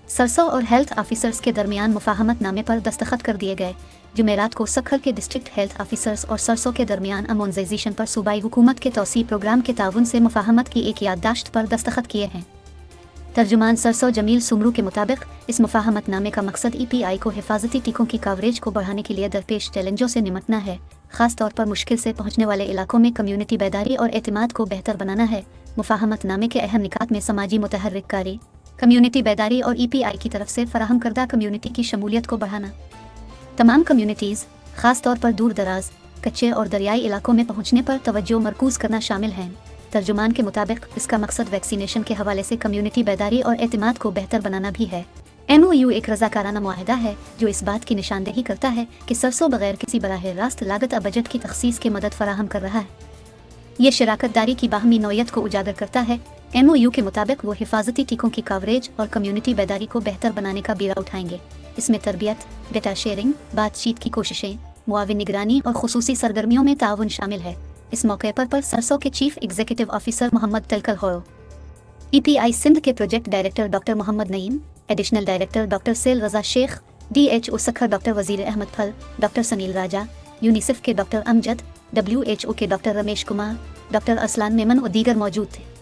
सरसों और health officers के दरमियान मुफाहमत नामे पर दस्तखत कर दिए गए। जुमेरात को सक्खर के डिस्ट्रिक्ट हेल्थ ऑफिसर्स और सरसों के दरमियान अमोनाइजेशन पर सूबाई हुकूमत के तौसी प्रोग्राम के ताउन से मुफाहमत की एक याददाश्त पर दस्तखत किए हैं। तर्जुमान सरसों जमील सुमरू के मुताबिक इस मुफाहमत नामे का मकसद EPI को हिफाजती टीकों की कवरेज को बढ़ाने के लिए दरपेश चैलेंजों से निमटना है, खास तौर पर मुश्किल से पहुंचने वाले इलाकों में कम्यूनिटी बेदारी और एतमाद को बेहतर बनाना है। मुफाहमत नामे के अहम निकात में समाजी मुतहर्रिककारी, कम्यूनिटी बेदारी और EPI की तरफ से फराहम करदा कम्यूनिटी की शमूलियत को बढ़ाना। तमाम कम्यूनिटीज़, खास तौर पर दूर दराज, कच्चे और दरियाई इलाकों में पहुंचने पर तवज्जो मरकूज़ करना शामिल है। तर्जुमान के मुताबिक इसका मकसद वैक्सीनेशन के हवाले से कम्यूनिटी बेदारी और एतमाद को बेहतर बनाना भी है। MOU एक रज़ाकाराना मुआहदा है जो इस बात की निशानदेही करता है कि सरसों बगैर किसी बराह रास्त लागत बजट की तखसीस की मदद फराहम कर रहा है। ये शराकत दारी की बाहमी नौयत को उजागर करता है। MOU के मुताबिक वो हिफाजती टीकों की कवरेज और कम्यूनिटी बेदारी को बेहतर बनाने का बीड़ा उठाएंगे। इसमें तरबियत, डेटा शेयरिंग, बातचीत की कोशिशें, मुआविन निगरानी और खुसूसी सरगर्मियों में ताउन शामिल है। इस मौके पर सरसों के चीफ एग्जीक्यूटिव ऑफिसर मोहम्मद तलकल हो, EPI सिंध के project director doctor Mohammad Naeem, additional director doctor सेल रजा शेख, DHO सक्खर डॉक्टर वजीर अहमद फल, डॉक्टर सनील राजा, यूनिसेफ के डॉक्टर अमजद, WHO के डॉक्टर रमेश कुमार, डॉक्टर असलान मेमन और दीगर मौजूद थे।